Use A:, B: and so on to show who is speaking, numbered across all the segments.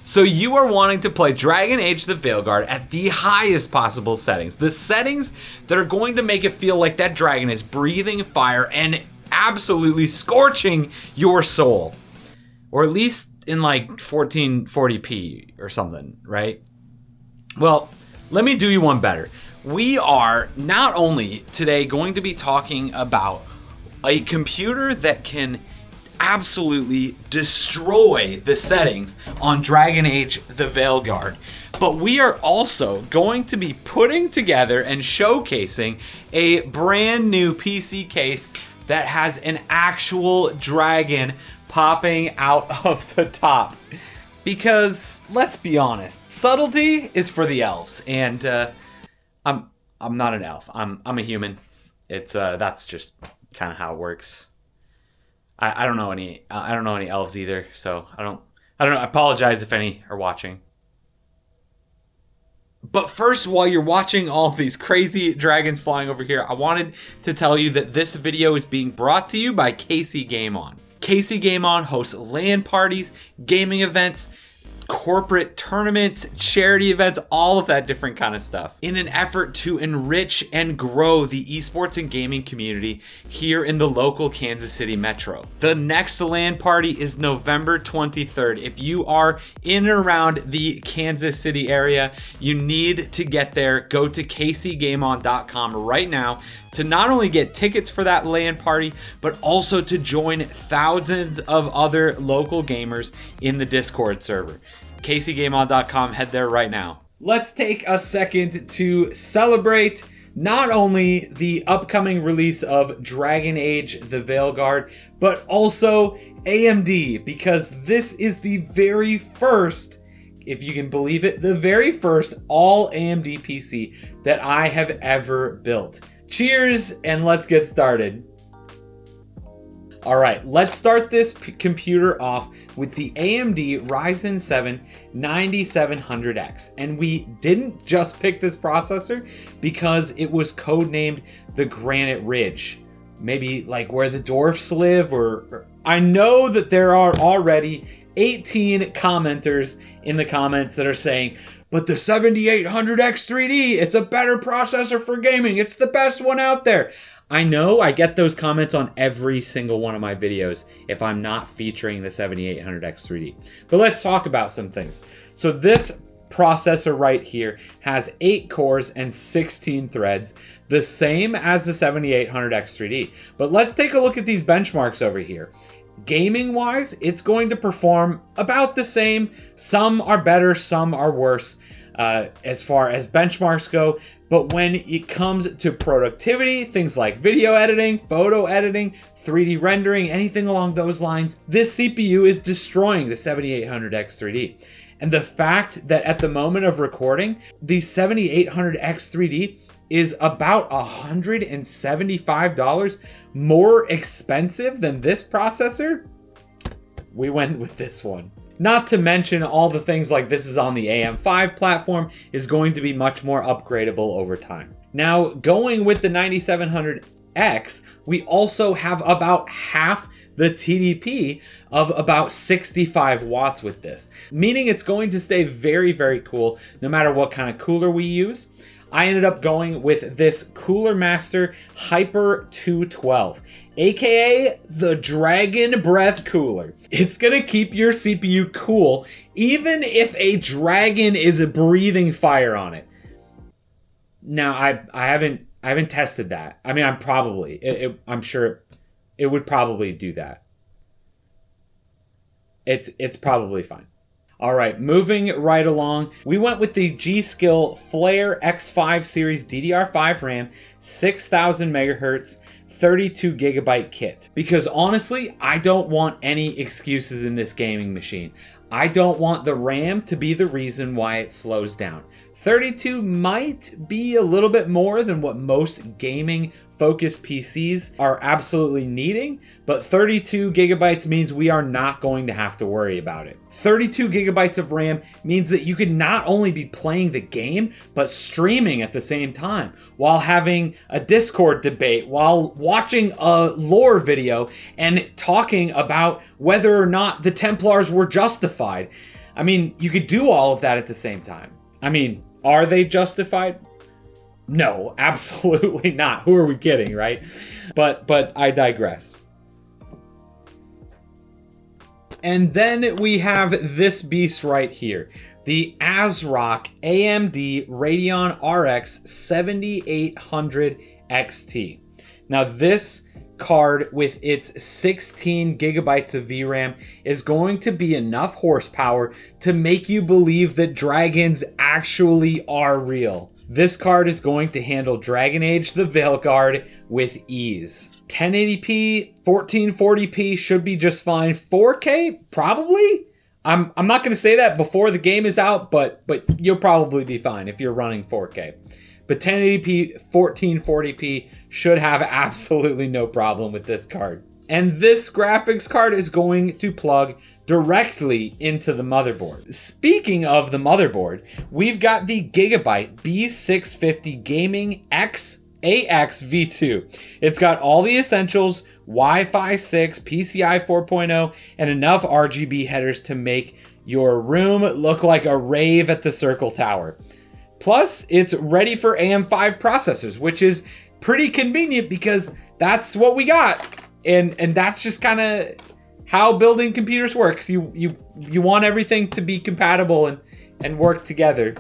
A: So you are wanting to play Dragon Age the Veilguard at the highest possible settings. The settings that are going to make it feel like that dragon is breathing fire and absolutely scorching your soul. Or at least in like 1440p or something, right? Well, let me do you one better. We are not only today going to be talking about a computer that can absolutely destroy the settings on Dragon Age the Veilguard, but we are also going to be putting together and showcasing a brand new PC case that has an actual dragon popping out of the top. Because let's be honest, subtlety is for the elves, and I'm not an elf. I'm a human. It's that's just kind of how it works. I don't know any elves either, so I don't know. I apologize if any are watching. But first, while you're watching all of these crazy dragons flying over here, I wanted to tell you that this video is being brought to you by KCGameOn. KCGameOn hosts LAN parties, gaming events, corporate tournaments, charity events, all of that different kind of stuff in an effort to enrich and grow the esports and gaming community here in the local Kansas City metro. The next LAN party is November 23rd. If you are in and around the Kansas City area, you need to get there. Go to KCGameOn.com right now to not only get tickets for that LAN party, but also to join thousands of other local gamers in the Discord server. KCGameOn.com, head there right now. Let's take a second to celebrate not only the upcoming release of Dragon Age the Veilguard, but also AMD, because this is the very first, if you can believe it, the very first all AMD PC that I have ever built. Cheers, and let's get started. All right, let's start this computer off with the AMD Ryzen 7 9700X. And we didn't just pick this processor because it was codenamed the Granite Ridge. Maybe like where the dwarfs live, or I know that there are already 18 commenters in the comments that are saying, but the 7800X 3D, it's a better processor for gaming. It's the best one out there. I know I get those comments on every single one of my videos if I'm not featuring the 7800X 3D. But let's talk about some things. So this processor right here has 8 cores and 16 threads, the same as the 7800X 3D. But let's take a look at these benchmarks over here. Gaming wise, it's going to perform about the same. Some are better, some are worse as far as benchmarks go. But when it comes to productivity, things like video editing, photo editing, 3D rendering, anything along those lines, this CPU is destroying the 7800X 3D. And the fact that at the moment of recording, the 7800X 3D is about $175 more expensive than this processor, we went with this one. Not to mention all the things like this is on the AM5 platform is going to be much more upgradable over time. Now, going with the 9700X, we also have about half the TDP of about 65 watts with this, meaning it's going to stay very, very cool no matter what kind of cooler we use. I ended up going with this Cooler Master Hyper 212, aka the Dragon Breath Cooler. It's gonna keep your CPU cool even if a dragon is breathing fire on it. Now, I haven't tested that. I mean, I'm sure it would probably do that. It's probably fine. All right, moving right along, we went with the G.Skill Flare X5 series DDR5 RAM, 6000 megahertz, 32 gigabyte kit. Because honestly, I don't want any excuses in this gaming machine. I don't want the RAM to be the reason why it slows down. 32 might be a little bit more than what most gaming focused PCs are absolutely needing, but 32 gigabytes means we are not going to have to worry about it. 32 gigabytes of RAM means that you can not only be playing the game, but streaming at the same time, while having a Discord debate, while watching a lore video, and talking about whether or not the Templars were justified. I mean, you could do all of that at the same time. I mean, are they justified? No, absolutely not. Who are we kidding, right? But I digress. And then we have this beast right here, the ASRock AMD Radeon RX 7800 XT. Now this card with its 16 gigabytes of VRAM is going to be enough horsepower to make you believe that dragons actually are real. This card is going to handle Dragon Age the Veilguard with ease. 1080p, 1440p should be just fine. 4K, probably? I'm not going to say that before the game is out, but you'll probably be fine if you're running 4K. But 1080p, 1440p should have absolutely no problem with this card. And this graphics card is going to plug directly into the motherboard. Speaking of the motherboard, we've got the Gigabyte B650 Gaming X AX V2. It's got all the essentials, Wi-Fi 6, PCI 4.0, and enough RGB headers to make your room look like a rave at the Circle Tower. Plus, it's ready for AM5 processors, which is pretty convenient because that's what we got. And that's just kind of how building computers works. You want everything to be compatible and work together.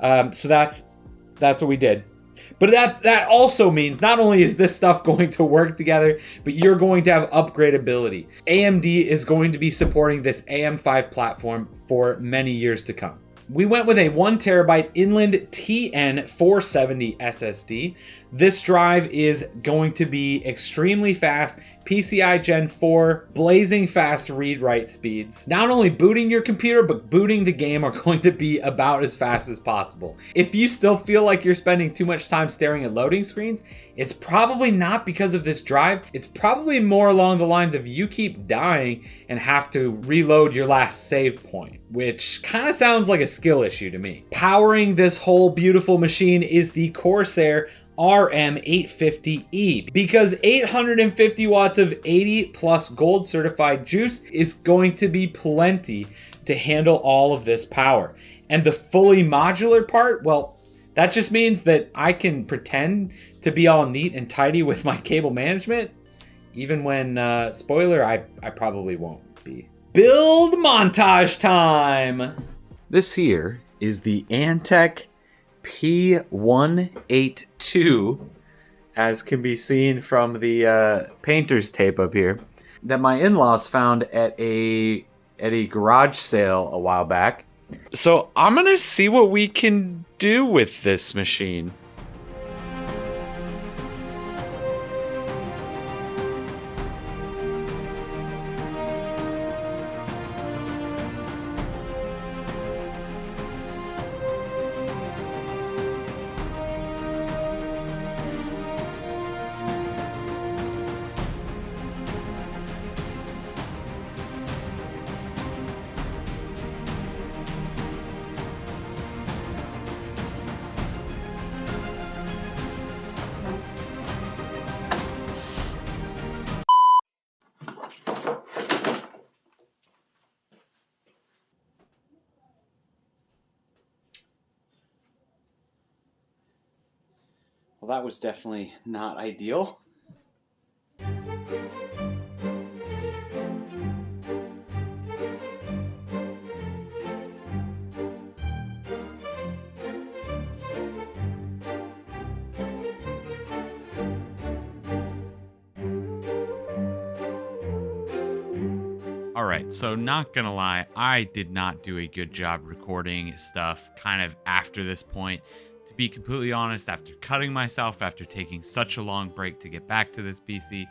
A: So that's what we did. But that also means not only is this stuff going to work together, but you're going to have upgradability. AMD is going to be supporting this AM5 platform for many years to come. We went with a 1TB Inland TN470 SSD. This drive is going to be extremely fast, PCI Gen 4, blazing fast read-write speeds. Not only booting your computer, but booting the game are going to be about as fast as possible. If you still feel like you're spending too much time staring at loading screens, it's probably not because of this drive. It's probably more along the lines of you keep dying and have to reload your last save point, which kind of sounds like a skill issue to me. Powering this whole beautiful machine is the Corsair RM850E, because 850 watts of 80 plus gold certified juice is going to be plenty to handle all of this power. And the fully modular part, well, that just means that I can pretend to be all neat and tidy with my cable management, even when, spoiler, I probably won't be. Build montage time! This here is the Antec P182, as can be seen from the painter's tape up here, that my in-laws found at a garage sale a while back. So I'm gonna see what we can do with this machine. Well, that was definitely not ideal. Alright, so not gonna lie, I did not do a good job recording stuff kind of after this point. To be completely honest, after cutting myself, after taking such a long break to get back to this PC,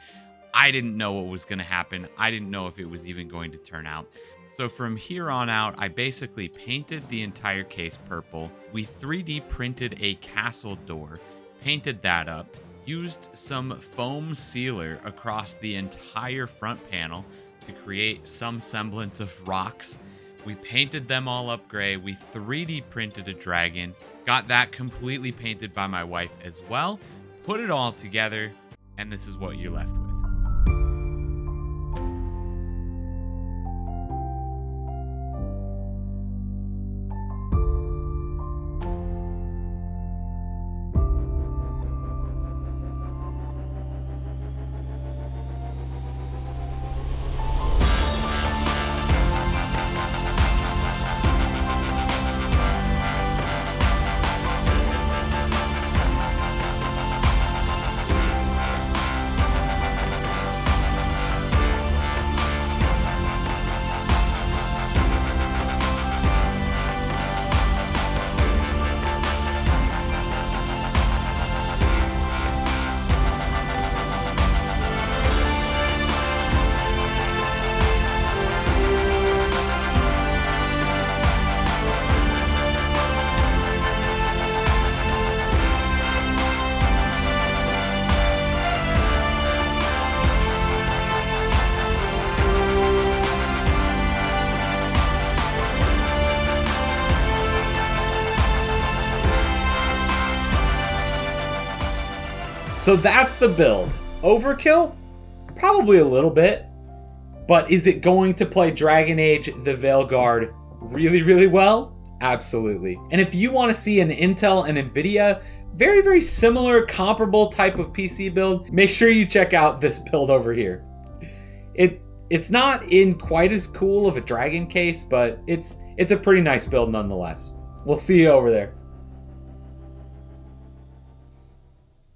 A: I didn't know what was going to happen. I didn't know if it was even going to turn out. So from here on out, I basically painted the entire case purple. We 3D printed a castle door, painted that up, used some foam sealer across the entire front panel to create some semblance of rocks. We painted them all up gray. We 3D printed a dragon, got that completely painted by my wife as well, put it all together, and this is what you're left with. So that's the build. Overkill? Probably a little bit. But is it going to play Dragon Age, the Veilguard, really, really well? Absolutely. And if you want to see an Intel and NVIDIA, very, very similar, comparable type of PC build, make sure you check out this build over here. It's not in quite as cool of a Dragon case, but it's a pretty nice build nonetheless. We'll see you over there.